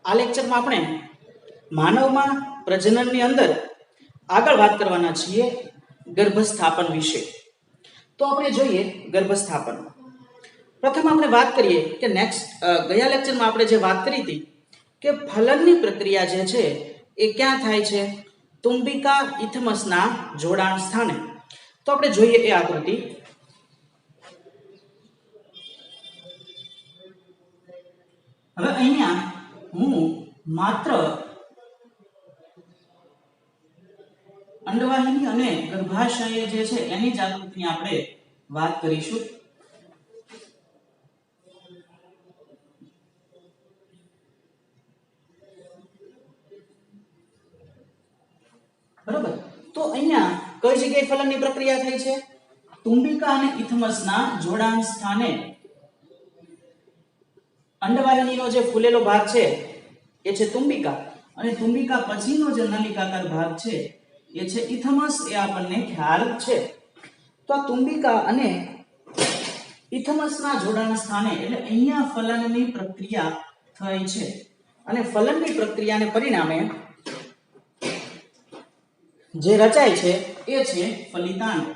આ લેક્ચરમાં આપણે માનવમાં પ્રજનનની અંદર આગળ વાત કરવાના છીએ ગર્ભસ્થાપન વિશે. તો આપણે જોઈએ ગર્ભસ્થાપન. પ્રથમ આપણે વાત કરીએ કે ગયા લેક્ચરમાં આપણે જે વાત કરી હતી કે ફલનની પ્રક્રિયા જે છે એ ક્યાં થાય છે? તુંબિકા ઇથમસના જોડાણ સ્થાને. તો આપણે જોઈએ એ આકૃતિ. હવે અહીંયા હું માત્ર અંડવાહિની અને ગર્ભાશય જે છે એની જ આકૃતિની આપણે વાત કરીશું. બરાબર. તો અહીંયા કઈ જગ્યાએ ફલનની પ્રક્રિયા થઈ છે? તુંબિકા અને ઇથમસના જોડાણ સ્થાને અંડવાહિનીનો જે ફૂલેલો ભાગ છે એ છે તુંબિકા, અને તુંબિકા પછીનો જે નલિકાકાર ભાગ છે એ છે ઇથમસ. એ આપણને ખ્યાલ છે. તો આ તુંબિકા અને ઇથમસના જોડાણ સ્થાને એટલે અહીંયા ફલનની પ્રક્રિયા થઈ છે, અને ફલનની પ્રક્રિયાને પરિણામે જે રચાય છે એ છે ફલિતાંડ.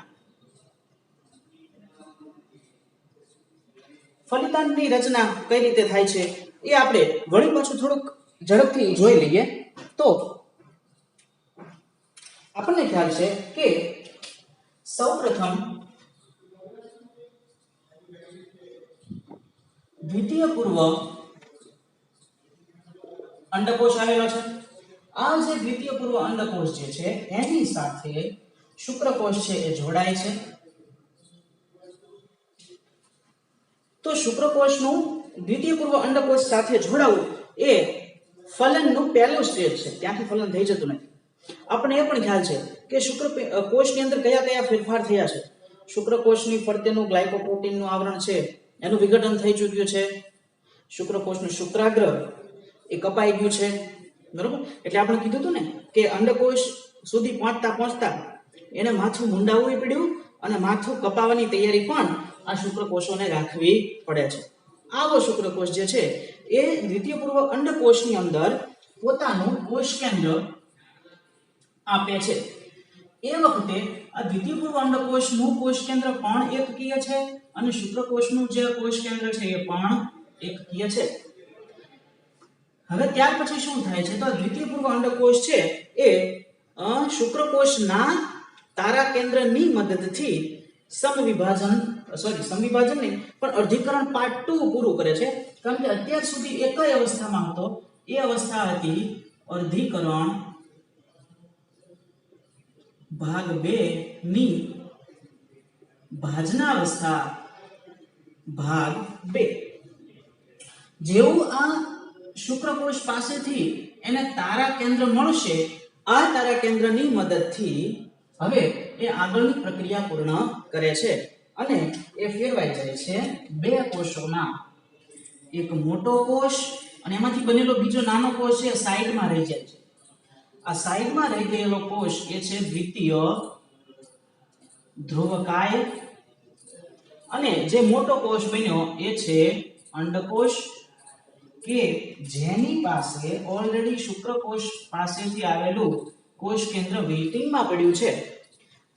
ફલિતાંડની રચના કઈ રીતે થાય છે એ આપણે વળી પાછું થોડુંક ઝડપથી જોઈ લઈએ. તો આપણને ખ્યાલ છે કે સૌપ્રથમ દ્વિતીય પૂર્વ અંડકોષ આવેલો છે. આ જે દ્વિતીય પૂર્વ અંડકોષ જે છે એની સાથે શુક્રકોષ છે એ જોડાય છે. તો શુક્રકોષનું દ્વિતીય પૂર્વ અંડકોષ સાથે જોડાવું એ ફલનનું પહેલું સ્ટેજ છે. ત્યાંથી ફલન થઈ જતું નથી. આપણને એ પણ ખ્યાલ છે કે શુક્રકોષની અંદર કયા કયા ફેરફાર થયા છે. શુક્રકોષની ફરતેનું ગ્લાયકોપ્રોટીનનું આવરણ છે એનું વિઘટન થઈ ચૂક્યું છે. શુક્રકોષનું શુક્રાગ્ર એ કપાઈ ગયું છે. બરોબર. એટલે આપણે કીધું હતું ને કે અંડકોષ સુધી પહોંચતા એને માથું મુંડાવવું પડ્યું, અને માથું કપાવવાની તૈયારી પણ આ શુક્રકોષોને રાખવી પડે છે. આવો શુક્રકોષ જે છે એ દ્વિતીય પૂર્વ અંડકોષની અંદર પોતાનું કોષ કેન્દ્ર આપે છે. એ વખતે આ દ્વિતીય પૂર્વ અંડકોષનું કોષ કેન્દ્ર પણ એકકીય છે, અને શુક્રકોષનું જે કોષ કેન્દ્ર છે એ પણ એકકીય છે. હવે ત્યાર પછી શું થાય છે? તો દ્વિતીય પૂર્વ અંડકોષ છે એ શુક્રકોષના તારા કેન્દ્રની મદદથી સમવિભાજન નહીં પણ અર્ધીકરણ પાર્ટ 2 પૂરું કરે છે. કારણ કે અત્યાર સુધી એક જ અવસ્થામાં હતો. એ અવસ્થા હતી અર્ધીકરણ ભાગ 2 ની ભાજના અવસ્થા ભાગ 2. જેવું આ શુક્રકોષ પાસેથી એને તારા કેન્દ્ર મળશે, આ તારા કેન્દ્રની મદદથી હવે એ આગળની પ્રક્રિયા પૂર્ણ કરે છે, અને એ ફેરવાઈ જાય છે બે કોષોમાં. એક મોટો કોષ અને એમાંથી બનેલો બીજો નાનો કોષ છે સાઈડમાં રહી જાય છે. આ સાઈડમાં રહી ગયેલો કોષ એ છે દ્વિતીય ધ્રુવકાય, અને જે મોટો કોષ બન્યો એ છે અંડકોષ, કે જેની પાસે ઓલરેડી શુક્રકોષ પાસેથી આવેલું કોષ કેન્દ્ર વેઇટિંગમાં પડ્યું છે.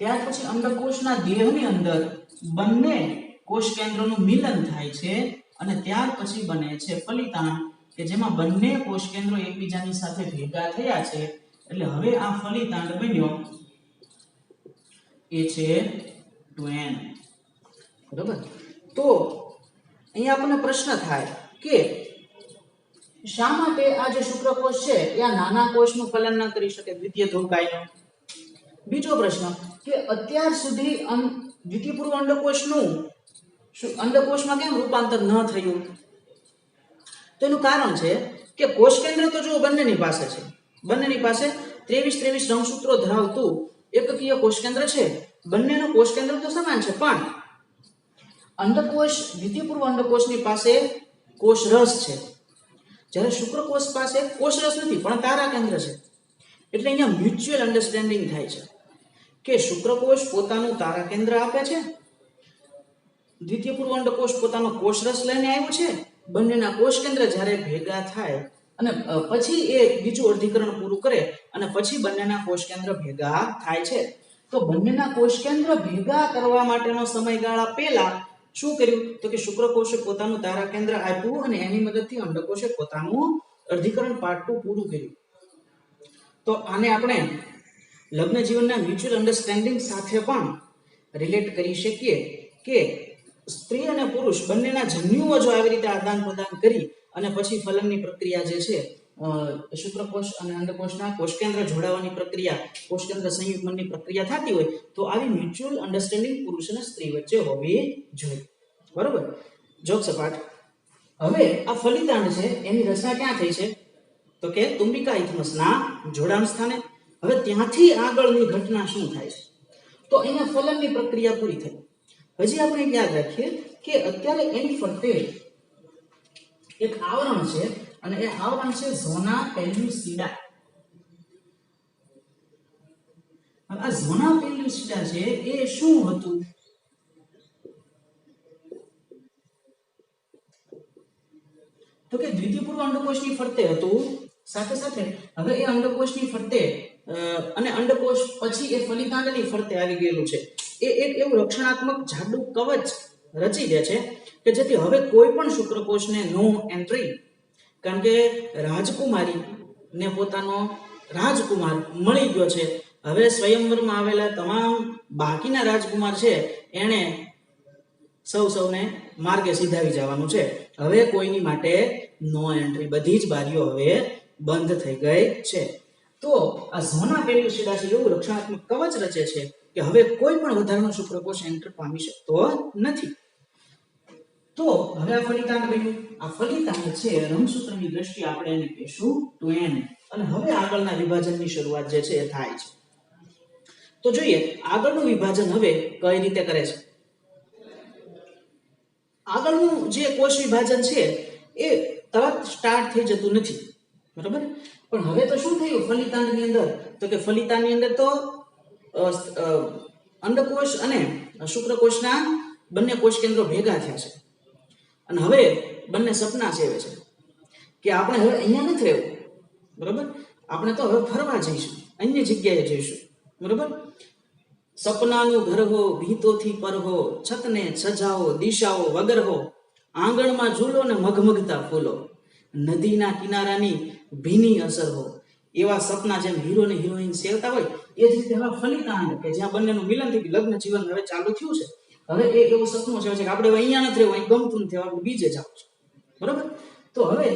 ત્યાર પછી અંડકોષના દેહની અંદર બંને કોષ કેન્દ્રોનું મિલન થાય છે, અને ત્યાર પછી બને છે ફલિતાંડ, કે જેમાં બંને કોષ કેન્દ્રો એકબીજાની સાથે ભેગા થયા છે. એટલે હવે આ ફલિતાંડ બન્યો એ છે ટ્વેન. બરાબર. તો અહીંયા આપણને પ્રશ્ન થાય કે શા માટે આ જે શુક્રકોષ છે એ આ નાના કોષનું ફલન ન કરી શકે, દ્વિતીય ધ્રુવકાયનું? બીજો પ્રશ્ન કે અત્યાર સુધી દ્વિતીય પૂર્વ અંડકોષનું અંડકોષમાં કેમ રૂપાંતર ન થયું? તો એનું કારણ છે કે કોષ કેન્દ્ર તો જો બંનેની પાસે છે. બંનેની પાસે 23 રંગસૂત્રો ધરાવતું એકકીય કોષ કેન્દ્ર છે. બંનેનું કોષ કેન્દ્ર તો સમાન છે, પણ અંડકોષ દ્વિતીય પૂર્વ અંડકોષની પાસે કોષ રસ છે, જ્યારે શુક્રકોષ પાસે કોષ રસ નથી પણ તારા કેન્દ્ર છે. એટલે અહીંયા મ્યુચ્યુઅલ અન્ડરસ્ટેન્ડિંગ થાય છે કે શુક્રકોષ પોતાનું તારા કેન્દ્ર આપે છે, દ્વિતીય પૂર્વ અંડકોષ પોતાનો કોષ રસ લઈને આવ્યો છે. બંનેના કોષ કેન્દ્ર જ્યારે ભેગા થાય અને પછી એ બીજું અર્ધીકરણ પૂરું કરે અને પછી બંનેના કોષ કેન્દ્ર ભેગા થાય છે. તો બંનેના કોષ કેન્દ્ર ભેગા કરવા માટેનો સમયગાળા પહેલા શું કર્યું તો કે શુક્રકોષે પોતાનું તારા કેન્દ્ર આપ્યું અને એની મદદથી અંડકોષે પોતાનું અર્ધીકરણ પાર્ટ 2 પૂરું કર્યું. તો આને આપણે લગ્ન જીવનના મ્યુચ્યુઅલ અન્ડરસ્ટેન્ડિંગ સાથે પણ રિલેટ કરી શકીએ કે સ્ત્રી અને પુરુષ બંનેના જન્યુઓ જો આવી રીતે આદાન પ્રદાન કરી અને પછી ફલનની પ્રક્રિયા જે છે શુક્રકોષ અને અંડકોષના કોષકેન્દ્ર જોડાવાની પ્રક્રિયા કોષકેન્દ્ર સંયુગ્મનની પ્રક્રિયા થતી હોય તો આવી મ્યુચ્યુઅલ અન્ડરસ્ટેન્ડિંગ પુરુષ અને સ્ત્રી વચ્ચે હોવી જોઈએ. બરોબર, જોક સપાટ. હવે આ ફલિતાંડ છે એની રચના ક્યાં થઈ છે તો કે તુંબિકા ઇથમસના જોડાણ સ્થાને. હવે ત્યાંથી આગળની ઘટના શું થાય છે તો અહીંયા ફલનની પ્રક્રિયા પૂરી થઈ. હજી આપણે યાદ રાખીએ કે અત્યારે એની ફરતે એક આવરણ છે અને એ આવરણ છે ઝોના પેલ્યુસિડા. આ ઝોના પેલ્યુસિડા છે એ શું હતું તો કે દ્વિતીય પૂર્વ અંડકોષની ફરતે હતું. સાથે સાથે હવે એ અંડકોષની ફરતે અને અંડકોષ પછી એ ફલિતાંડની ફરતે આવી ગયેલું છે. એ એક એવું રક્ષણાત્મક જાડું કવચ રચી દે છે કે જેથી હવે કોઈ પણ શુક્રકોષને નો એન્ટ્રી, કારણ કે રાજકુમારી ને પોતાનો રાજકુમાર મળી ગયો છે. હવે સ્વયંવરમાં આવેલા તમામ બાકીના રાજકુમાર છે એને સૌને માર્ગે સીધાવી જવાનું છે. હવે કોઈની માટે નો એન્ટ્રી, બધી જ બારીઓ હવે બંધ થઈ ગઈ છે. તો આ ઝોના પેલ્યુસિડા છે એવું રક્ષણાત્મક કવચ રચે છે કે હવે કોઈ પણ વધારાનો શુક્રકોષ એન્ટર પામી શકતો નથી. તો હવે આ ફલિતાંડ બન્યું. આ ફલિતાંડ છે રંગસૂત્રની દ્રષ્ટિએ આપણે એને કહીશું ટ્વેન. અને હવે આગળના વિભાજનની શરૂઆત જે છે એ થાય છે. તો જોઈએ આગળનું વિભાજન હવે કઈ રીતે કરે છે. આગળનું જે કોષ વિભાજન છે એ તરત સ્ટાર્ટ થઈ જતું નથી, બરાબર. પણ હવે તો શું થયું ફલિતાંડની અંદર તો કે ફલિતાંડની અંદર તો અંડકોષ અને શુક્રકોષના બંને કોષ કેન્દ્રો ભેગા થયા છે અને હવે બંને સપના સેવે છે કે આપણે હવે અહીંયા નથી રહેવું, બરાબર. આપણે તો હવે ફરવા જઈશું, અન્ય જગ્યાએ જઈશું, બરાબર. સપનાનું ઘર હો, ભીતોથી પર હો, છતને સજાવો, દિશાઓ વગર હો, આંગણમાં ઝૂલો ને મગમગતા ફૂલો, નદીના કિનારાની ભીની અસર હો. એવા સપના જેમ હીરો ને હિરોઈન સેવતા હોય એ જ રીતે હવે ફલિતાંડ કે જ્યાં બંનેનું મિલન થઈ ગયું, લગ્ન જીવન હવે ચાલુ થયું છે. હવે એ એવું સપનું છે કે આપણે અહીંયા નથી રહેવું, અહીં ગમતું નથી, આપણે બીજે જવું છે, બરાબર. તો હવે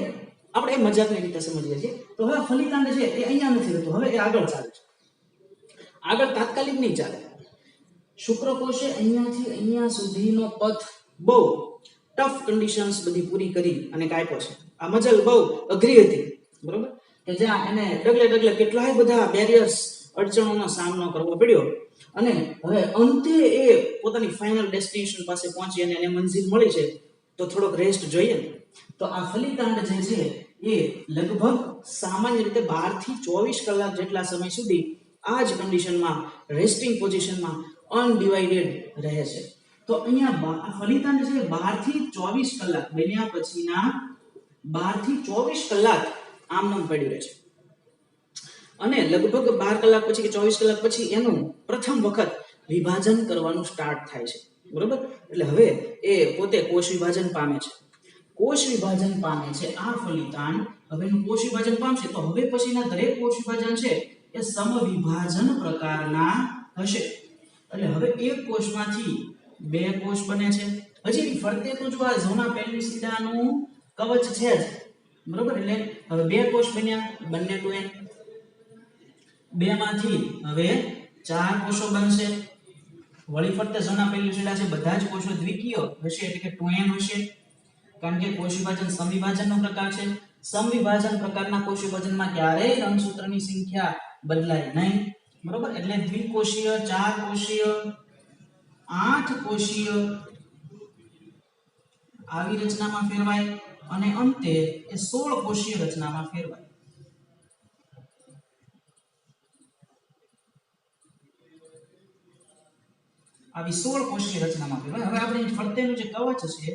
આપણે એ મજાકની રીતે સમજીએ છીએ. તો હવે ફલિતાંડ છે એ અહીંયા નથી રહેતું, હવે એ આગળ ચાલે છે. આગળ તાત્કાલિક નહીં ચાલે. શુક્રકોષે અહીંયાથી અહીંયા સુધીનો પથ બહુ ટફ કન્ડિશન્સ બધી પૂરી કરી અને કાપ્યો છે. આ મજલ બહુ અઘરી હતી, બરોબર, કે જ્યાં એને ડગલે કેટલાય બધા બેરિયર્સ, અડચણોનો સામનો કરવો પડ્યો અને હવે અંતે એ પોતાની ફાઇનલ ડેસ્ટિનેશન પાસે પહોંચી અને એને મંજિલ મળી છે. તો થોડોક રેસ્ટ જોઈએ. તો આ ફલિતાંડ જે છે એ લગભગ સામાન્ય રીતે 12 થી 24 કલાક જેટલા સમય સુધી આ જ કન્ડિશનમાં રેસ્ટિંગ પોઝિશનમાં અનડિવાઇડેડ રહે છે. તો અહીંયા ફલિતાંડ છે 12 થી 24 કલાક બન્યા પછીના 12 થી 24 કલાક આમનામ પડ્યું રહે છે અને લગભગ 12 કલાક પછી કે 24 કલાક પછી એનું પ્રથમ વખત વિભાજન કરવાનું સ્ટાર્ટ થાય છે, બરોબર. એટલે હવે એ પોતે કોષ વિભાજન પામે છે. કોષ વિભાજન પામે છે આ ફલિતાંડ. હવે એનું કોષ વિભાજન પામશે તો હવે પછીના દરેક કોષ વિભાજન છે એ સમવિભાજન પ્રકારના હશે. એટલે હવે એક કોષમાંથી બે કોષ બને છે. હજી ફરતે તો જો આ ઝોના પેલ્યુસિડાનું કવચ છે જ, બરોબર. એટલે હવે બે કોષ બન્યા, બંને ટ્વેન. બે માંથી હવે 4 કોષો બનશે. વળી ફરતે ઝોના પેલ્યુસિડા છે બધા જ કોષો દ્વિકીય હશે, એટલે કે ટ્વેન હશે, કારણ કે કોષ વિભાજન સમવિભાજનનો પ્રકાર છે. સમવિભાજન પ્રકારના કોષ વિભાજનમાં ક્યારેય રંગસૂત્રની સંખ્યા બદલાય નહીં, બરોબર. એટલે દ્વિકોષીય, 4 કોષીય, 8 કોષીય આવી રચનામાં ફેરવાય અને અંતે એ 16 કોષીય રચનામાં ફેરવાય. આવી 16 કોષીય રચનામાં ફેરવાય. હવે આપણે ફરતેનું જે કવચ છે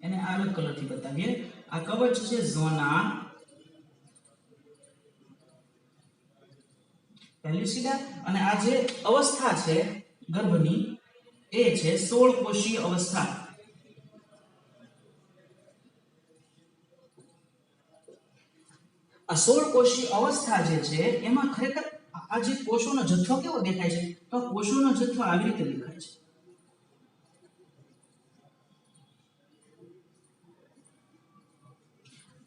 એને અલગ કલરથી બતાવીએ. આ કવચ છે ઝોના પેલ્યુસિડા અને આ જે અવસ્થા છે ગર્ભની એ છે 16 કોષીય અવસ્થા. આ 16 કોષીય અવસ્થા જે છે એમાં ખરેખર આ જે કોષોનો જથ્થો કેવો દેખાય છે? તો કોષોનો જથ્થો આવી રીતે દેખાય છે.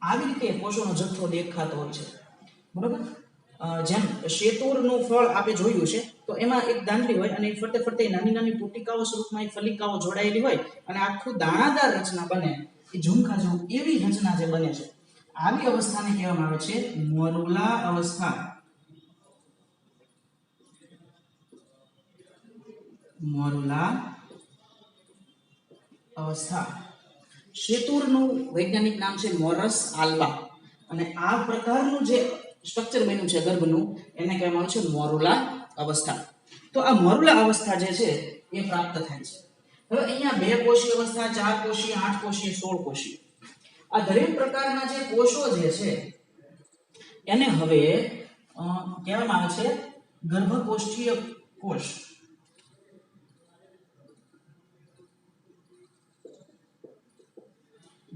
આવી રીતે કોષોનો જથ્થો દેખાતો હોય છે, બરોબર. જેમ શેતુરનું ફળ આપણે જોયું છે તો એમાં એક દાંડલી હોય અને ફરતે ફરતે નાની નાની પુટિકાઓ સ્વરૂપમાં ફલિકાઓ જોડાયેલી હોય અને આખું દાણાદાર રચના બને, એ ઝુમખા જેવું એવી રચના જે બને છે, આવી અવસ્થાને કહેવામાં આવે છે મોરુલા અવસ્થા. મોરુલા અવસ્થા. શેતુરનું વૈજ્ઞાનિક નામ છે મોરસ આલ્બા અને આ પ્રકારનું જે સ્ટ્રક્ચર બન્યું છે ગર્ભનું એને કહેવામાં આવે છે મોરુલા અવસ્થા. તો આ મોરુલા અવસ્થા જે છે એ પ્રાપ્ત થાય છે. હવે અહીંયા 2 કોષીય અવસ્થા, 4 કોષીય, 8 કોષીય, 16 કોષીય, આ દરેક પ્રકારના જે કોષો જે છે એને હવે કહેવામાં આવે છે ગર્ભકોષ્ઠીય કોષ.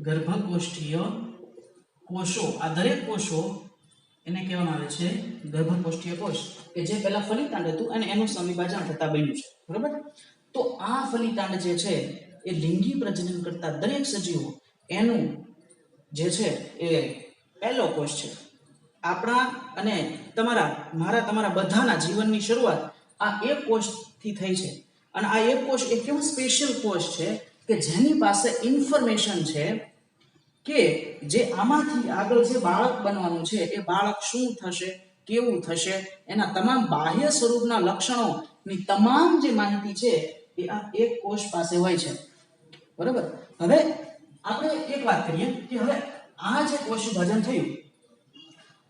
ગર્ભકોષ્ઠીય કોષો, આ દરેક કોષો એને કહેવામાં આવે છે ગર્ભકોષ્ઠીય કોષ, કે જે પહેલા ફલિતાંડ હતું અને એનું સંવિભાજન થતા બન્યું છે, બરાબર. તો આ ફલિતાંડ જે છે એ લિંગી પ્રજનન કરતા દરેક સજીવો એનું જે છે એ પહેલો કોષ છે. આપણા અને તમારા બધાના જીવનની શરૂઆત આ એક કોષથી થઈ છે અને આ એક કોષ એક એવું સ્પેશિયલ કોષ છે કે જેની પાસે ઇન્ફોર્મેશન છે કે જે આમાંથી આગળ જે બાળક બનવાનું છે એ બાળક શું થશે, કેવું થશે, એના તમામ બાહ્ય સ્વરૂપના લક્ષણોની તમામ જે માહિતી છે એ આ એક કોષ પાસે હોય છે, બરાબર. હવે આપણે એક વાત કરીએ કે હવે આ જે કોષ વિભાજન થયું,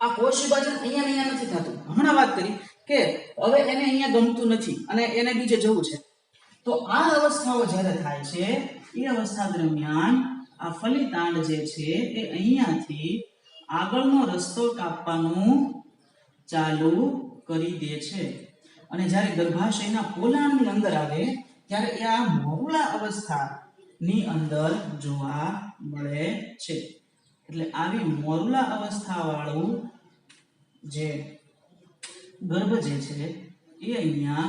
આ કોષ વિભાજન અહીંયા નથી થતું. હમણાં વાત કરી કે હવે એને અહીંયા ગમતું નથી અને એને બીજે જવું છે. તો આ અવસ્થાઓ જ્યારે થાય છે એ અવસ્થા દરમિયાન આ ફલિતાંડ જે છે એ અહીંયાથી આગળનો રસ્તો કાપવાનું ચાલુ કરી દે છે અને જ્યારે ગર્ભાશયના પોલાણની અંદર આવે ત્યારે એ આ મોરુલા અવસ્થાની અંદર જોવા મળે છે. એટલે આવી મોરુલા અવસ્થા વાળું જે ગર્ભ જે છે એ અહીંયા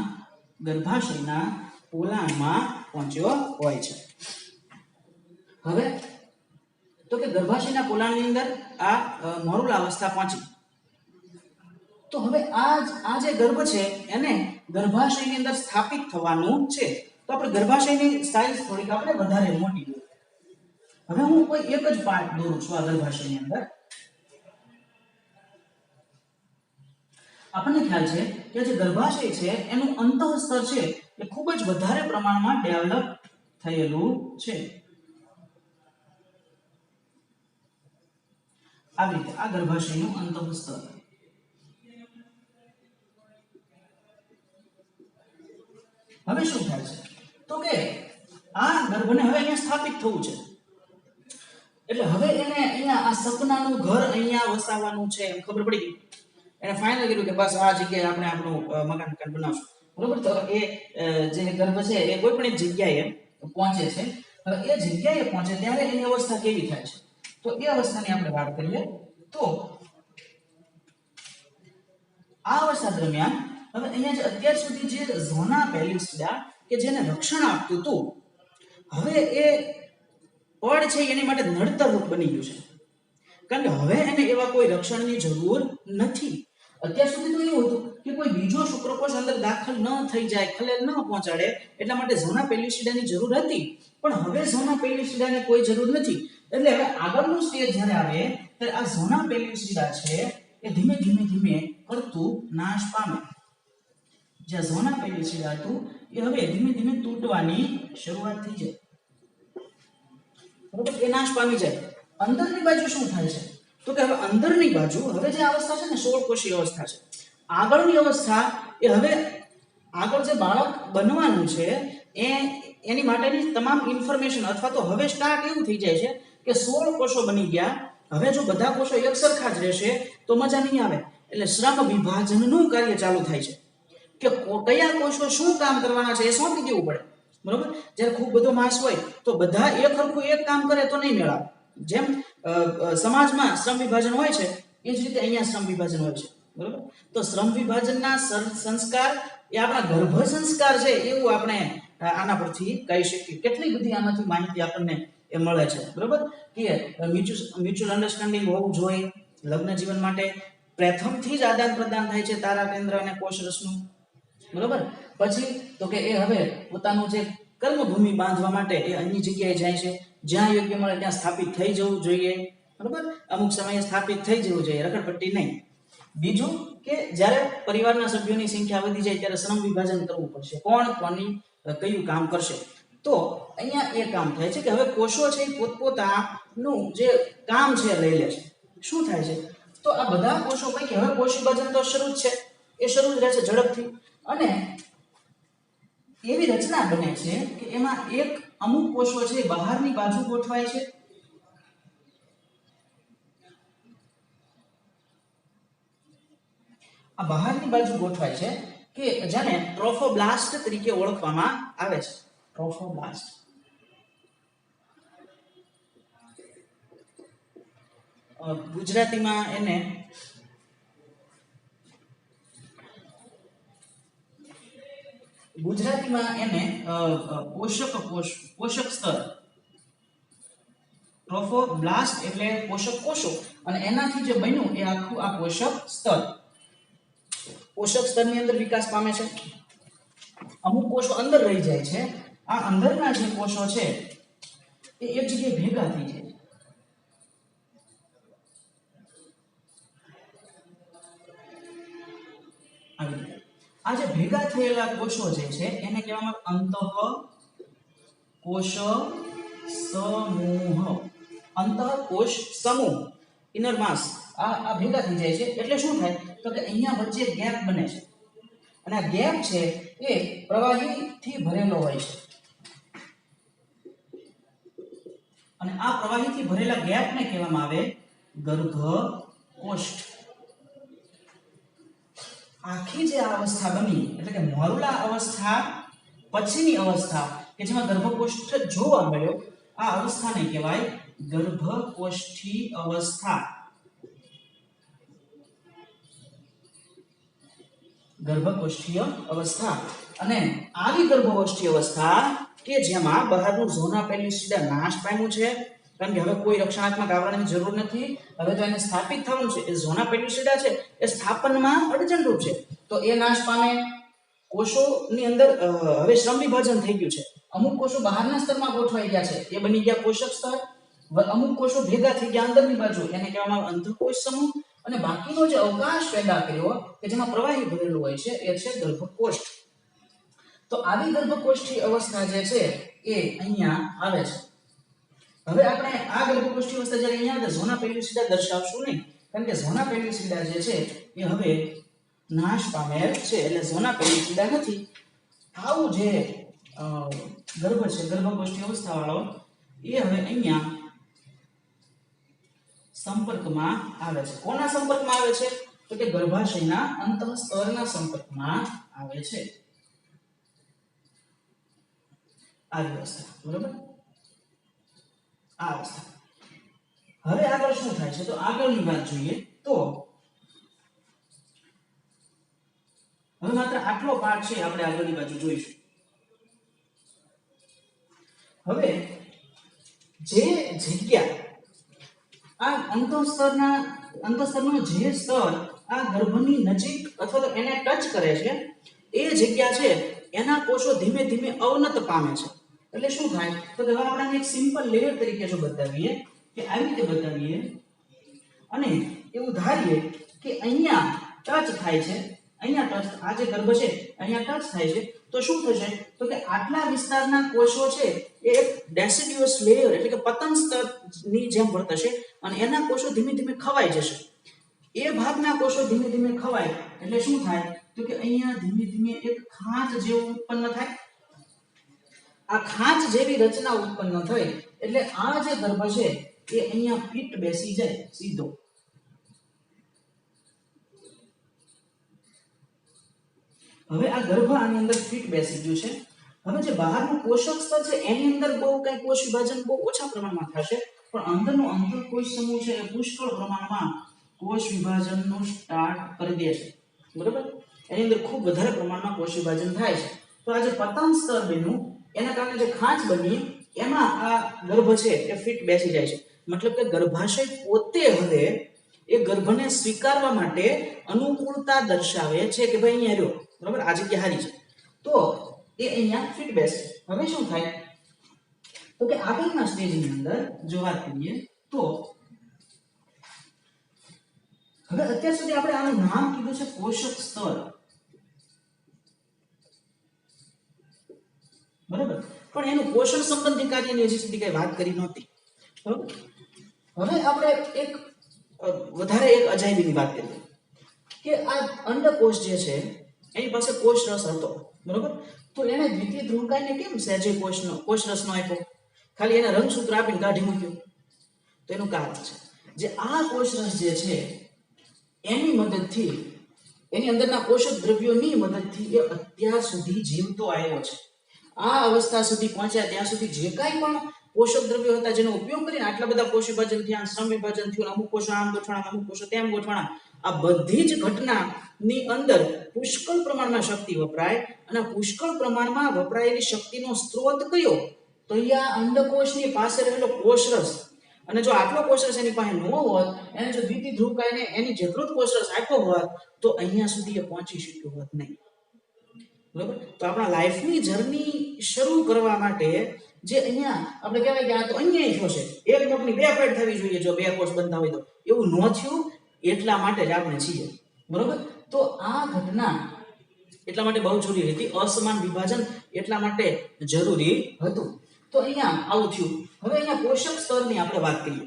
ગર્ભાશયના પોલાણમાં પહોંચ્યો હોય છે. હવે તો કે ગર્ભાશયના પોલાણની અંદર આ મોરુલા અવસ્થા પહોંચી. તો હવે આ જે ગર્ભ છે એને ગર્ભાશયની અંદર સ્થાપિત થવાનું છે. તો આપણે ગર્ભાશયની સાઈઝ થોડીક આપણે વધારે મોટી દોરીએ. હવે હું કોઈ એક જ પાર્ટ દોરું છું આ ગર્ભાશયની અંદર. આપણને ખ્યાલ છે કે જે ગર્ભાશય છે એનું અંતઃસ્તર છે એ ખૂબ જ વધારે પ્રમાણમાં ડેવલપ થયેલું છે. આવી રીતે આ ગર્ભાશયનું અંતઃસ્તર. હવે શું થાય છે તો કે આ ગર્ભને હવે અહીંયા સ્થાપિત થવું છે. એટલે હવે એને અહીંયા આ સપનાનું ઘર અહીંયા વસાવવાનું છે એમ ખબર પડી ગઈ. એને ફાઇનલ કર્યું કે બસ આ જગ્યાએ આપણે આપણું મકાન બનાવશું, બરોબર. તો એ જે ગર્ભ છે એ કોઈ પણ એક જગ્યાએ પહોંચે છે. હવે એ જગ્યાએ પહોંચે ત્યારે એની અવસ્થા કેવી થાય છે તો એ અવસ્થાની આપણે વાત કરીએ. તો આ અવસ્થા દરમિયાન હવે અહીંયા જે અત્યાર સુધી જે ઝોના પેલ્યુસિડા કે જેને રક્ષણ આપતું હતું, હવે એ પડ છે એની માટે નડતર રૂપ બની ગયું છે. કારણ કે હવે એને એવા કોઈ રક્ષણની જરૂર નથી. અત્યાર સુધી તો એવું હતું કે કોઈ બીજો શુક્રકોષ અંદર દાખલ ન થઈ જાય, ખલેલ ન પહોંચાડે, એટલા માટે ઝોના પેલ્યુસિડાની જરૂર હતી. પણ હવે ઝોના પેલ્યુસિડાની કોઈ જરૂર નથી. એટલે હવે આગળનું સ્ટેજ જ્યારે આવે ત્યારે આ ઝોના પેલ્યુસિડા છે એ ધીમે ધીમે કરતું નાશ પામે. જે ઝોના પેલ્યુસિડા હતું એ હવે ધીમે ધીમે તૂટવાની શરૂઆત થઈ જાય, બરોબર. એ નાશ પામી જાય. અંદરની બાજુ શું થાય છે તો કે હવે અંદરની બાજુ હવે જે અવસ્થા છે ને 16 કોષીય અવસ્થા છે. આગળની અવસ્થા એ હવે આગળ જે બાળક બનવાનું છે એની માટેની તમામ ઇન્ફોર્મેશન અથવા તો હવે સ્ટાર્ટ એવું થઈ જાય છે કે 16 કોષો બની ગયા. હવે જો બધા કોષો એક સરખા જ રહેશે તો મજા નહીં આવે. એટલે શ્રમ વિભાજનનું કાર્ય ચાલુ થાય છે કે કયા કોષો શું કામ કરવાના છે એ સોંપી દેવું પડે, બરોબર. જ્યારે ખૂબ બધો માસ હોય તો બધા એક સરખું એક કામ કરે તો નહીં મેળાવે. જેમ સમાજમાં શ્રમ વિભાજન હોય છે એ જ રીતે અહીંયા શ્રમ વિભાજન હોય છે, બરોબર. તો શ્રમ વિભાજનના સંસ્કાર એ આપણા ગર્ભ સંસ્કાર છે એવું આપણે આના પરથી કહી શકીએ. કેટલી બધી આમાંથી માહિતી આપણને એ મળે છે, બરોબર. કે મ્યુચ્યુઅલ અન્ડરસ્ટેન્ડિંગ હોવું જોઈએ લગ્ન જીવન માટે. પ્રથમથી જ આદાન પ્રદાન થાય છે તારા કેન્દ્ર અને કોષરસનું, બરોબર. પછી તો કે એ હવે પોતાનું જે કર્મભૂમિ બાંધવા માટે એ અન્ય જગ્યાએ જાય છે, જ્યાં યોગ્ય મળે ત્યાં સ્થાપિત થઈ જવું જોઈએ, બરોબર. અમુક સમયે સ્થાપિત થઈ જવું જોઈએ, રખડપટ્ટી નહીં. બીજું કે જ્યારે પરિવારના સભ્યોની સંખ્યા વધી જાય ત્યારે શ્રમ વિભાજન કરવું પડશે. કોણ કોની કયું કામ કરશે. તો અહીંયા એ કામ થાય છે કે હવે કોષો છે પોતપોતાનું જે કામ છે લઈ લે છે. શું થાય છે તો આ બધા કોષો પૈકી હવે કોષ વિભાજન તો શરૂ જ છે, એ શરૂ જ રહે છે ઝડપથી. અને એવી રચના બને છે કે એમાં એક અમુક કોષો છે બહારની બાજુ ગોઠવાય છે, આ બહારની બાજુ ગોઠવાય છે કે જેને ટ્રોફોબ્લાસ્ટ તરીકે ઓળખવામાં આવે છે. ટ્રોફોબ્લાસ્ટ ગુજરાતીમાં એને પોષક સ્તર. ટ્રોફોબ્લાસ્ટ એટલે પોષક કોષો અને એનાથી જે બન્યું એ આખું આ પોષક સ્તર. પોષક સ્તરની અંદર વિકાસ પામે છે. અમુક કોષો અંદર રહી જાય છે. આ અંદરના જે કોષો છે એ એક જગ્યાએ ભેગા થઈ જાય. આ જે ભેગા થયેલા કોષો જે છે એને કહેવામાં અંતઃકોષ સમૂહ. અંતઃકોષ સમૂહ, ઇનર માસ. આ ભેગા થઈ જાય છે એટલે શું થાય તો કે અહીંયા વચ્ચે ગેપ બને છે અને આ ગેપ છે એ પ્રવાહીથી ભરેલો હોય છે અને આ પ્રવાહીથી ભરેલા ગેપને કહેવામાં આવે ગર્ભકોષ્ઠ. આખી જે અવસ્થા બની એટલે કે મોરુલા અવસ્થા પછીની અવસ્થા કે જેમાં ગર્ભકોષ્ઠ જોવા મળ્યો, આ અવસ્થાને કહેવાય ગર્ભકોષ્ઠી અવસ્થા. ગર્ભકોષ્ઠીય અવસ્થા. અને આવી ગર્ભકોષ્ઠીય અવસ્થા કે જેમાં બહારનું ઝોના પેલ્યુસિડા નાશ પામ્યું છે, કારણ કે હવે કોઈ રક્ષણાત્મક આવરણની જરૂર નથી, હવે તો એને સ્થાપિત થવાનું છે. એ ઝોના પેલ્યુસિડા છે એ સ્થાપનમાં અડચણરૂપ છે તો એ નાશ પામે. કોષોની અંદર હવે શ્રમ વિભાજન થઈ ગયું છે. અમુક કોષો બહારના સ્તરમાં ગોઠવાઈ ગયા છે, એ બની ગયા પોષક સ્તર. અમુક કોષો ભેગા થઈ ગયા અંદરની બાજુ, એને કહેવામાં આવે અંતઃકોષ સમૂહ. અને બાકીનો જે અવકાશ પેદા કર્યો કે જેમાં પ્રવાહી ભરેલું હોય છે એ છે ગર્ભકોષ્ઠ. તો આવી ગર્ભકોષ્ઠી અવસ્થા જે છે એ અહીંયા આવે છે. હવે આપણે આ ગર્ભકોષ્ઠી અવસ્થા જ્યારે અહીંયા આવે ઝોના પેલ્યુસિડા દર્શાવશું નહીં, કારણ કે ઝોના પેલ્યુસિડા જે છે એ હવે નાશ પામેલ છે, એટલે ઝોના પેલ્યુસિડા નથી. આવું જે ગર્ભ છે ગર્ભકોષ્ઠી અવસ્થા વાળો એ હવે અહીંયા સંપર્કમાં આવે છે. કોના સંપર્કમાં આવે છે તો કે ગર્ભાશયના અંતઃસ્તરના સંપર્કમાં આવે છે. આ અવસ્થા, બરોબર. આ અવસ્થા. હવે આગળ શું થાય છે તો આગળની વાત જોઈએ તો હવે માત્ર આટલો પાર્ટ છે આપણે આગળની બાજુ જોઈશું. હવે જે જગ્યા આ અંતઃસ્તરનો જે સ્તર આ ગર્ભની નજીક અથવા તો એને ટચ કરે છે એ જગ્યા છે એના કોષો ધીમે ધીમે અવનત પામે છે. એટલે શું થાય તો હવે આપણે એક સિમ્પલ લેયર તરીકે જો બતાવીએ કે આવી રીતે બતાવીએ અને એવું ધારીએ કે અહીંયા ટચ થાય છે, અહીંયા ટચ, આ જે ગર્ભ છે અહીંયા ટચ થાય છે તો શું થશે તો કે આટલા વિસ્તારના કોષો છે એ એક ડેસિડ્યુઅસ લેયર એટલે કે પતન સ્તરની જેમ વર્તશે અને એના કોષો ધીમે ધીમે ખવાઈ જશે. એ ભાગના કોષો ધીમે ધીમે ખવાય એટલે શું થાય તો કે અહીંયા ધીમે ધીમે એક ખાંચ જેવું ઉત્પન્ન થાય. આ ખાંચ જેવી રચના ઉત્પન્ન થઈ એટલે આ જે ગર્ભ છે એ અહીંયા ફિટ બેસી જાય સીધો. હવે આ ગર્ભ આની અંદર ફિટ બેસી ગયું છે. હવે જે બહારનું પોષક સ્તર છે એની અંદર બહુ કઈ કોષ વિભાજન બહુ ઓછા પ્રમાણમાં થશે, પણ અંદરનો અંતઃકોશ સમૂહ છે એ પુષ્કળ પ્રમાણમાં કોષ વિભાજનનું સ્ટાર્ટ કરી દે છે. બરાબર, એની અંદર ખૂબ વધારે પ્રમાણમાં કોષ વિભાજન થાય છે. તો આ જે પતન સ્તર બન્યું એના કારણે જે ખાંચ બની એમાં આ ગર્ભ છે એ ફિટ બેસી જાય છે. મતલબ કે ગર્ભાશય પોતે હવે એ ગર્ભને સ્વીકારવા માટે અનુકૂળતા દર્શાવે છે કે ભાઈ અહીંયા રહ્યો, બરાબર, આ જગ્યા હારી છે, તો એ અહીંયા ફિટ બેસે. હવે શું થાય તો કે આગળના સ્ટેજની અંદર જો વાત કરીએ તો હવે અત્યાર સુધી આપણે આનું નામ કીધું છે પોષક સ્તર, બરાબર, પણ એનું પોષણ સંબંધી કાર્યની હજી સુધી કઈ વાત કરી નહોતી. હવે આપણે એક વધારે એક અજાયબીની વાત કરીએ કે આ અંડકોષ જે છે એની પાસે કોષ રસ હતો, બરાબર, તો એને દ્વિતીય ધ્રુવકાયને કેમ સહેજે કોષ રસ નો આપ્યો, ખાલી એને રંગસૂત્ર આપીને કાઢી મૂક્યું? તો એનું કારણ છે જે આ કોષ રસ જે છે એની મદદથી, એની અંદરના પોષક દ્રવ્યોની મદદથી એ અત્યાર સુધી જીવતો આવ્યો છે. આ અવસ્થા સુધી પહોંચ્યા ત્યાં સુધી જે કાંઈ પણ પોષક દ્રવ્યો હતા જેનો ઉપયોગ કરીને આટલા બધા કોષ વિભાજન થયા, શ્રમ વિભાજન થયું, અમુક કોષો આમ ગોઠવાણા, અમુક કોષો તેમ ગોઠવાણા, આ બધી જ ઘટનાની અંદર પુષ્કળ પ્રમાણમાં શક્તિ વપરાય, અને પુષ્કળ પ્રમાણમાં વપરાયેલી શક્તિનો સ્ત્રોત કયો? તો અહીંયા અંડકોષની પાસે રહેલો કોષરસ. અને જો આટલો કોષરસ એની પાસે ન હોત, એને જો દ્વિતીય ધ્રુવકાયને એની જેટલો જ કોષરસ આપ્યો હોત તો અહીંયા સુધી એ પહોંચી શક્યો હોત નહીં. બરાબર, તો આપણા લાઈફની જર્ની શરૂ કરવા માટે જે અહીંયા આપણે કહેવાય કે આ તો અહીંયા થયો છે, એક નોટની બે પેડ થવી જોઈએ જો બે કોષ બનતા હોય તો, એવું ન થયું એટલા માટે જ આપણે છીએ. બરોબર, તો આ ઘટના એટલા માટે બહુ જરૂરી હતી, અસમાન વિભાજન એટલા માટે જરૂરી હતું. તો અહીંયા આવું થયું. હવે અહીંયા પોષક સ્તરની આપણે વાત કરીએ.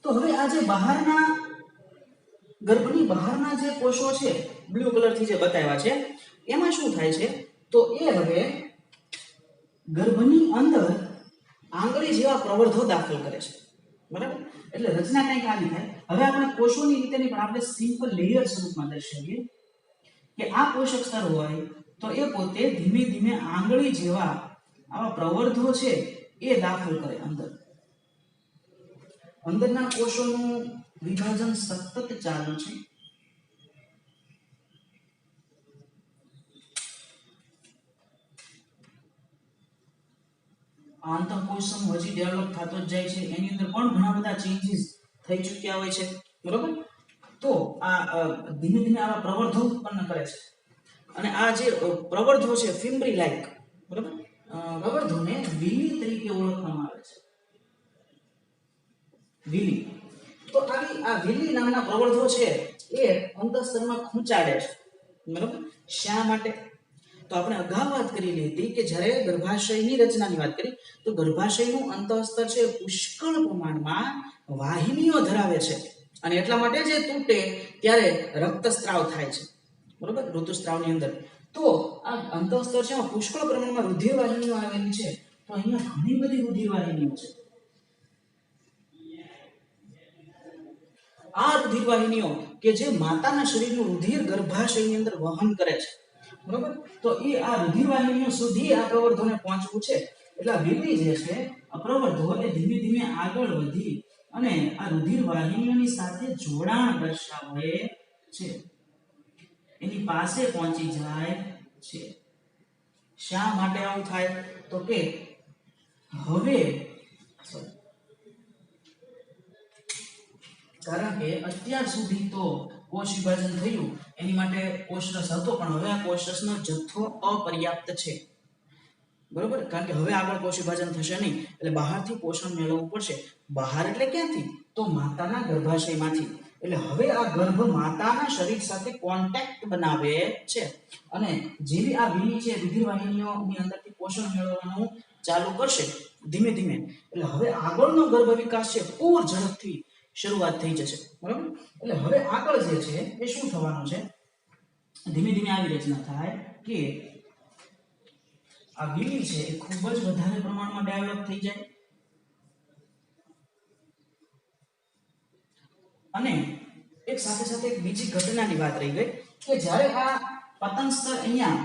તો હવે આ જે બહારના ગર્ભની બહારના જે કોષો છે બ્લુ કલરથી જે બતાવ્યા છે એમાં શું થાય છે તો એ હવે ગર્ભની અંદર આંગળી જેવા પ્રવર્ધો દાખલ કરે છે. બરાબર, એટલે રચના કંઈક આવી થાય. હવે આપણે કોષોની રીતે નહીં પણ આપણે સિમ્પલ લેયર સ્વરૂપમાં દર્શાવીએ કે આ પોષક સ્તર હોય તો એ પોતે ધીમે ધીમે આંગળી જેવા આવા પ્રવર્ધો છે એ દાખલ કરે અંદર. અંદરના કોષોનું વિભાજન સતત ચાલુ છે. આંતરકોષ સમૂહ હજી ડેવલપ થતો જ જાય છે, એની અંદર પણ ઘણા બધા ચેન્જીસ થઈ ચૂક્યા હોય છે. બરોબર, તો આ ધીમે ધીમે આવા પ્રવર્ધો ઉત્પન્ન કરે છે, અને આ જે પ્રવર્ધો છે ફિમ્બ્રી લાઇક, બરોબર, પ્રવર્ધોને વિલી તરીકે ઓળખવામાં આવે છે. વિલી, તો આવી આ વિલી નામના પ્રવર્ધો છે એ અંતઃસ્તરમાં ખૂંચાડે છે. બરોબર, શા માટે? તો આપણે અગાઉ વાત કરેલી હતી કે જ્યારે ગર્ભાશયની રચનાની વાત કરી તો ગર્ભાશયનું અંતઃસ્તર છે પુષ્કળ પ્રમાણમાં વાહિનીઓ ધરાવે છે, અને એટલા માટે જે તૂટે ત્યારે રક્તસ્રાવ થાય છે. બરોબર, ઋતુસ્રાવની અંદર. તો આ અંતઃસ્તર છે એમાં પુષ્કળ પ્રમાણમાં રુધિર વાહિનીઓ આવેલી છે. તો અહીંયા ઘણી બધી રુધિર વાહિનીઓ છે. આ રુધિર વાહિનીઓ કે જે માતાના શરીરનું રુધિર ગર્ભાશયની અંદર વહન કરે છે. બરોબર, તો એ આ રુધિર વાહિનીઓ સુધી આ પ્રવર્ધોને પહોંચવું છે. એટલે આ વિલી જે છે આ પ્રવર્ધો એ ધીમે ધીમે આગળ વધી અને આ રુધિર વાહિનીઓની સાથે જોડાણ દર્શાવે છે, એની પાસે પહોંચી જાય છે. શા માટે આવું થાય તો કે હવે કારણ કે અત્યાર સુધી તો કોષ વિભાજન થયું એની માટે કોષરસ હતો, પણ હવે આ કોષરસનો જથ્થો અપર્યાપ્ત છે. બરોબર, કારણ કે હવે આગળ કોષ વિભાજન થશે નહીં, એટલે બહારથી પોષણ મેળવવું પડશે. બહાર એટલે ક્યાંથી? તો માતાના ગર્ભાશયમાંથી. એટલે હવે આ ગર્ભ માતાના શરીર સાથે કોન્ટેક્ટ બનાવે છે, અને જેવી આ વિલી છે રુધિર વાહિનીઓની અંદરથી પોષણ મેળવવાનું ચાલુ કરશે ધીમે ધીમે. એટલે હવે આગળનો ગર્ભ વિકાસ છે પૂર ઝડપથી શરૂઆત થઈ જશે. બરાબર, એટલે હવે આગળ જે છે એ શું થવાનું છે, ધીમે ધીમે આવી રચના થાય કે આ વિલી છે એ ખૂબ જ વધારે પ્રમાણમાં ડેવલપ થઈ જાય. અને એક સાથે સાથે એક બીજી ઘટનાની વાત રહી ગઈ કે જ્યારે આ પતન સ્તર અહીંયા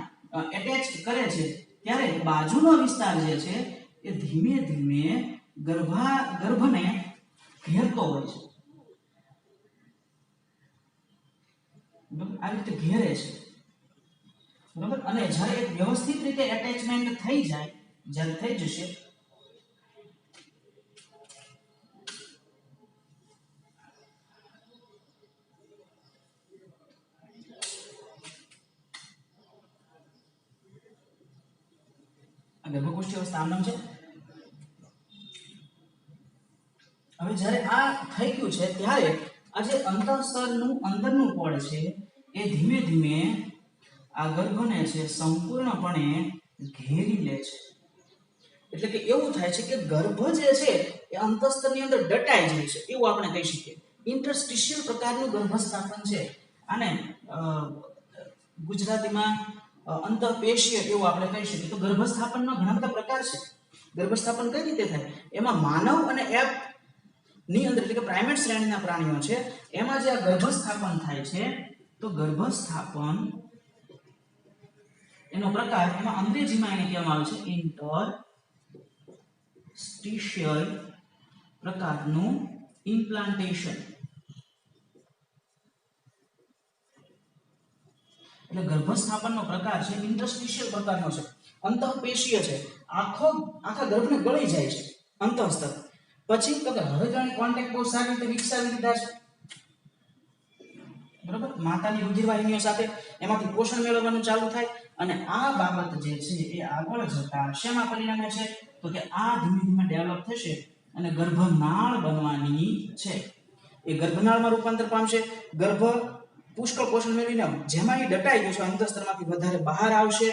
એટેચ કરે છે ત્યારે બાજુનો વિસ્તાર જે છે એ ધીમે ધીમે ગર્ભને ઘેરતો હોય છે. આ રીતે ઘેરે છે, બરાબર. અને જ્યારે એક વ્યવસ્થિત રીતે એટેચમેન્ટ થઈ જાય, જ્યારે થઈ જશે ગર્ભકોષ્ઠી અવસ્થા આમ નામ છે. હવે જ્યારે આ થઈ ગયું છે ત્યારે આ જે અંતઃસ્તરનું અંદરનું પડ છે એ ધીમે ધીમે આ ગર્ભને છે સંપૂર્ણપણે ઘેરી લે છે. એટલે કે એવું થાય છે કે ગર્ભ જે છે એ અંતઃસ્તરની અંદર દટાઈ જાય છે, એવું આપણે કહી શકીએ. ઇન્ટરસ્ટિશિયલ પ્રકારનું ગર્ભસ્થાપન છે. આને ગુજરાતીમાં અંતઃપેશીય એવું આપણે કહી શકીએ. તો ગર્ભસ્થાપનના ઘણા બધા પ્રકાર છે. ગર્ભસ્થાપન કઈ રીતે થાય? એમાં માનવ અને એપ ની અંદર એટલે કે પ્રાઇમેટ શ્રેણીના પ્રાણીઓ છે એમાં જે આ ગર્ભસ્થાપન થાય છે તો ગર્ભસ્થાપન એનો પ્રકાર એમાં અંગ્રેજીમાં એને કહેવામાં આવે છે ઇન્ટરસ્ટિશિયલ પ્રકારનું ઇમ્પ્લાન્ટેશન. એટલે ગર્ભસ્થાપનનો પ્રકાર છે ઇન્ટરસ્ટિશિયલ પ્રકારનો છે, અંતઃપેશીય છે. આખા ગર્ભને ગળી જાય છે અંતઃસ્તર. પછી તો કે હવે જાણે કોન્ટેક્ટ બહુ સારી રીતે વિકસાવી દીધા છે, બરાબર. માતાની રુધિરવાહિનીઓ સાથે એમાંથી પોષણ મેળવવાનું ચાલુ થાય અને આ બાબત જે છે એ આગળ જતા શેમાં પરિણમે છે તો કે આ ધીમે ધીમે ડેવલપ થશે અને ગર્ભનાળ બનવાની છે. એ ગર્ભનાળમાં રૂપાંતર પામશે. ગર્ભ પુષ્કળ પોષણ મેળવીને જેમાં એ દટાઈ ગયું છે અંતઃસ્તરમાંથી વધારે બહાર આવશે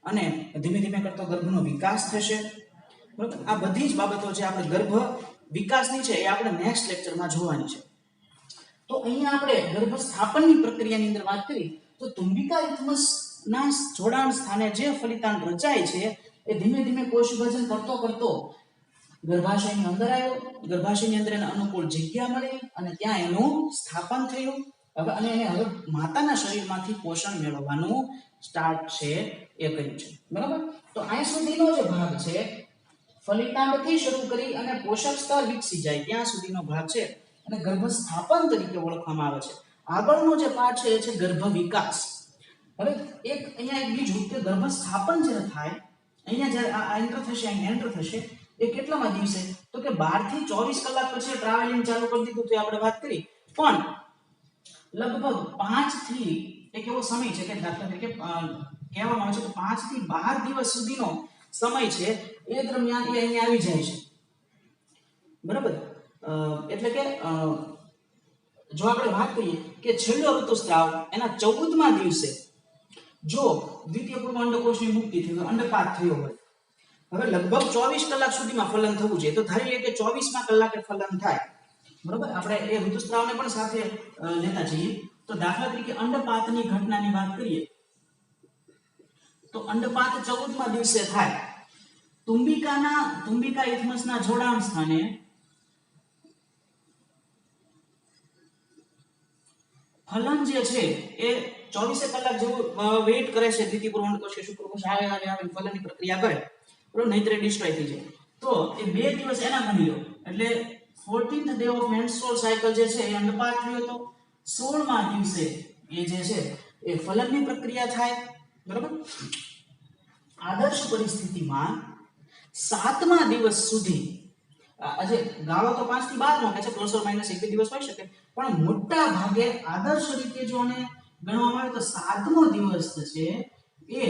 અને ધીમે ધીમે કરતો ગર્ભનો વિકાસ થશે, બરાબર. આ બધી જ બાબતો જે આપણે ગર્ભ વિકાસની છે એ આપણે નેક્સ્ટ લેક્ચરમાં જોવાની છે. તો અહીંયા આપણે ગર્ભસ્થાપનની પ્રક્રિયાની અંદર વાત કરી તો તુંબિકા ઇથમસના જોડાણ સ્થાને જે ફલિતાંડ રચાય છે એ ધીમે ધીમે કોષ વિભાજન કરતો કરતો ગર્ભાશયની અંદર આવ્યો. ગર્ભાશયની અંદર એને અનુકૂળ જગ્યા મળી અને ત્યાં એનું સ્થાપન થયું. અને એને હવે માતાના શરીરમાંથી પોષણ મેળવવાનું સ્ટાર્ટ છે એ કર્યું છે, બરાબર. તો અહીંયા સુધીનો જે ભાગ છે ફલિતાંડથી શરૂ કરી અને પોષક સ્તર વિકસી જાય ત્યાં સુધીનો ભાગ છે અને ગર્ભસ્થાપન તરીકે ઓળખવામાં આવે છે. આગળનો જે પાર્ટ છે એ છે ગર્ભ વિકાસ. હવે અહીંયા એક બીજું કે ગર્ભસ્થાપન જે થાય અહીંયા જ્યારે આ એન્ટર થશે, અહીં એન્ટર થશે એ કેટલામાં દિવસે તો કે 12 થી 24 કલાક પછી ટ્રાવેલિંગ ચાલુ કરી દીધું તો આપણે વાત કરી. પણ લગભગ 5 થી એક એવો સમય છે કે દાખલા તરીકે કહેવામાં આવે છે કે 5 થી 12 દિવસ સુધીનો સમય છે એ દરમિયાન એ અહીંયા આવી જાય છે, બરાબર. એટલે કે જો આપણે વાત કરીએ કે છેલ્લો ઋતુસ્રાવ એના 14મા દિવસે જો દ્વિતીય પૂર્વ અંડકોષની મુક્તિ થઈ હોય, અંડપાત થયો હોય, હવે લગભગ 24 કલાક સુધીમાં ફલન થવું જોઈએ તો ધારી લઈએ કે 24મા કલાકે ફલન થાય, બરાબર. આપણે એ ઋતુસ્રાવને પણ સાથે લેતા જઈએ તો દાખલા તરીકે અંડપાતની ઘટનાની વાત કરીએ તો અંડપાત 14મા દિવસે થાય. તુંબિકા ઇથમસના જોડાણ સ્થાને ફલન જે છે એ 24 કલાક જેવું વેઇટ કરે છે. દ્વિતીય પૂર્વ અંડકોષ કે શુક્રકોષ આવે ફલનની પ્રક્રિયા કરે, બરાબર. નહીતર ડિસ્ટ્રોય થઈ જાય. તો એ 2 દિવસ એના ગણી લો એટલે 14th day of menstrual cycle જે છે એ અંડપાત થયો તો 16મા દિવસે એ જે છે એ ફલનની પ્રક્રિયા થાય, બરાબર. આદર્શ પરિસ્થિતિમાં 7મા દિવસ સુધી આજે ગાળો તો 5 થી 12 નો કે છે, પ્લસ ઓર માઈનસ 1-2 દિવસ હોઈ શકે, પણ મોટા ભાગે આદર્શ રીતે જો આને ગણવામાં આવે તો 7મો દિવસ છે એ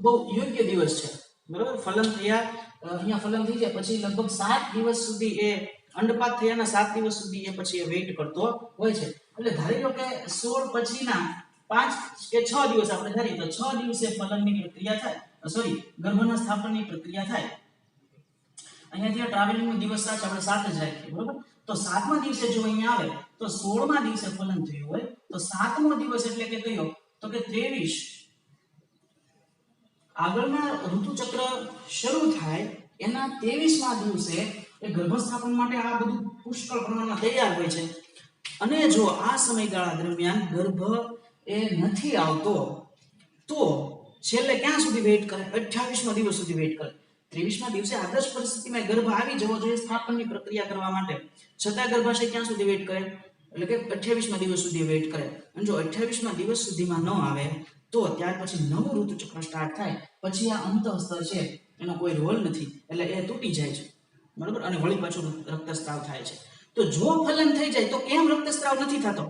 બહુ યોગ્ય દિવસ છે, બરાબર. ફલન થયા અહીંયા ફલન થઈ જાય પછી લગભગ 7 દિવસ સુધી એ અંડપાત થયાના 7 દિવસ સુધી એ પછી વેઇટ કરતો હોય છે. એટલે ધારી લો કે 16 પછીના 5 કે 6 દિવસ આપણે ધારીએ તો 6 દિવસે ફલનની પ્રક્રિયા થાય, સોરી ગર્ભના સ્થાપનની પ્રક્રિયા થાય. અહીંયાથી ટ્રાવેલિંગનો દિવસ સાચ આપણે 7 જ રાખીએ, બરાબર. તો 7મા દિવસે જો અહીંયા આવે તો 16મા દિવસે ફલન થયું હોય તો 7મો દિવસ એટલે કે કયો તો કે 23 આગળના ઋતુચક્ર શરૂ થાય એના 23મા દિવસે એ ગર્ભસ્થાપન માટે આ બધું પુષ્કળ પ્રમાણમાં તૈયાર હોય છે. અને જો આ સમયગાળા દરમિયાન ગર્ભ એ નથી આવતો તો છેલ્લે ક્યાં સુધી વેઇટ કરે? 28મા દિવસ સુધી વેઇટ કરે. 23મા દિવસે આદર્શ પરિસ્થિતિમાં ગર્ભ આવી જવો જોઈએ સ્થાપનની પ્રક્રિયા કરવા માટે. છતાં ગર્ભાશય ક્યાં સુધી વેઇટ કરે? એટલે કે 28મા દિવસ સુધી વેઇટ કરે. અને જો 28મા દિવસ સુધીમાં ન આવે તો ત્યાર પછી નવું ઋતુચક્ર સ્ટાર્ટ થાય. પછી આ અંતઃસ્તર છે એનો કોઈ રોલ નથી, એટલે એ તૂટી જાય છે, બરોબર, અને વળી પાછું રક્તસ્રાવ થાય છે. તો જો ફલન થઈ જાય તો કેમ રક્તસ્રાવ નથી થતો?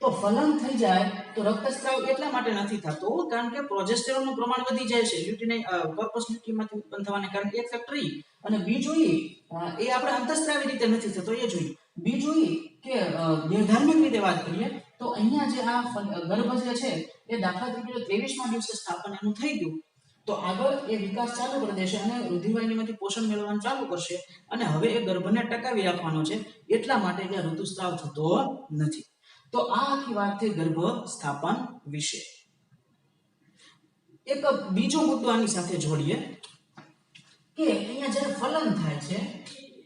તો ફલન થઈ જાય તો રક્તસ્રાવ એટલા માટે નથી થતો કારણ કે પ્રોજેસ્ટેરોનનું પ્રમાણ વધી જાય છે લ્યુટિનાઇન કોર્પસ લ્યુટીયમમાંથી ઉત્પન્ન થવાને કારણે. એક ફેક્ટર અને બીજું એ આપણે અંતઃસ્રાવી રીતે નથી થતો એ જોઈએ. બીજું કે નિર્ધાર્મિક રીતે વાત કરીએ તો અહીંયા જે આ ગર્ભ જે છે એ દાખલા તરીકે 23મા દિવસે સ્થાપન એનું થઈ ગયું તો આગળ એ વિકાસ ચાલુ કરી દેશે અને રુધિરવાહિનીમાંથી પોષણ મેળવવાનું ચાલુ કરશે અને હવે એ ગર્ભને ટકાવી રાખવાનો છે, એટલા માટે ત્યાં ઋતુસ્રાવ થતો નથી. તો આ આખી વાત થઈ ગર્ભ સ્થાપન વિશે. એક બીજો મુદ્દો આની સાથે જોડીએ કે અહીંયા જ્યારે ફલન થાય છે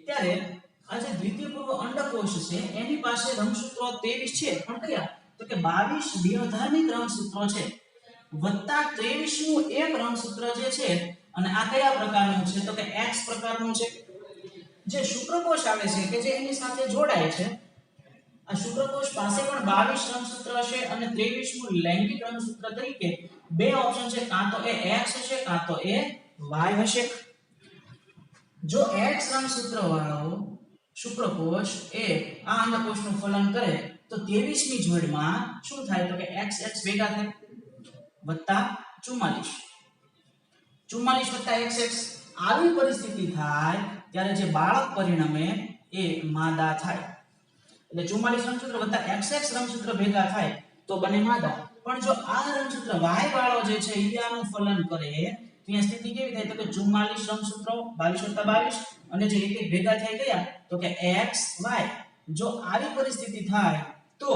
ત્યારે આ જે દ્વિતીય પૂર્વ અંડકોષ છે એની પાસે રંગસૂત્રો 23 છે, પણ કયા? તો કે 22 નિર્ધાર્મિક રંગસૂત્રો છે વત્તા 23મું એક રંગસૂત્ર જે છે. અને આ કયા પ્રકારનું છે? તો કે X પ્રકારનું છે. જે શુક્રકોષ આવે છે કે જે એની સાથે જોડાય છે, આ શુક્રકોષ પાસે પણ 22 રંગસૂત્ર હશે અને 23મું લૈંગિક રંગસૂત્ર તરીકે બે ઓપ્શન છે, કાં તો એ X હશે કાં તો એ Y હશે. જો X રંગસૂત્ર વાળો શુક્રકોષ એ આ અંડકોષનું ફલન કરે તો 23મી જોડમાં શું થાય? તો કે XX ભેગા થાય વત્તા 44 વત્તા XX. આવી પરિસ્થિતિ થાય ત્યારે જે બાળક પરિણમે એ માદા થાય. એટલે 44 રંગસૂત્ર વત્તા XX રંગસૂત્ર ભેગા થાય તો બને માદા. પણ જો આ રંગસૂત્ર Y વાળો જે છે ઈ આનું ફલન કરે ત્યાં સ્થિતિ કેવી થાય? તો કે 44 રંગસૂત્રો 22 વત્તા 22 અને જે એક એક ભેગા થાય ગયા તો કે XY. જો આવી પરિસ્થિતિ થાય તો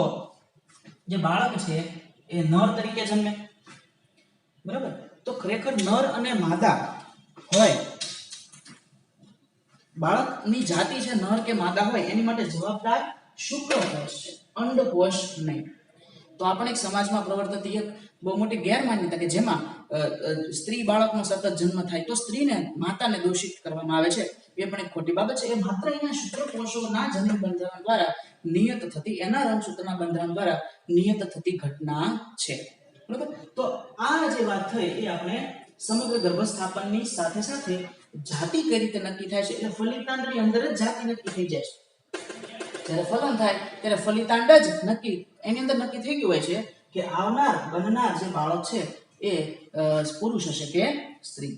જે બાળક છે એ નર તરીકે જન્મે, બરાબર. તો ખરેખર નર અને માદા હોય, બાળકની જાતિ છે નર કે માદા હોય એની માટે જવાબદાર શુક્રકોષ છે, અંડકોષ નહીં. તો આપણે એક સમાજમાં પ્રવર્તતી એક બહુ મોટી ગેરમાન્યતા કે જેમાં સ્ત્રી બાળકનો સતત જન્મ થાય તો સ્ત્રીને માતાને દોષિત કરવામાં આવે છે, એ પણ એક ખોટી બાબત છે. એ માત્ર અહીંયા શુક્રકોષોના જન્મ બંધારણ દ્વારા નિયત થતી, એના રંગસૂત્રના બંધારણ દ્વારા નિયત થતી ઘટના છે, બરાબર. તો આ જે વાત થઈ એ આપણે સમગ્ર ગર્ભસ્થાપનની સાથે સાથે જાતિ કઈ રીતે નક્કી થાય છે, એટલે ફલિતાંડની અંદર જ જાતિ નક્કી થઈ જાય છે. જ્યારે ફલન થાય ત્યારે ફલિતાંડ જ નક્કી એની અંદર નક્કી થઈ ગયું હોય છે કે આવનાર બનનાર જે બાળક છે એ પુરુષ હશે કે સ્ત્રી.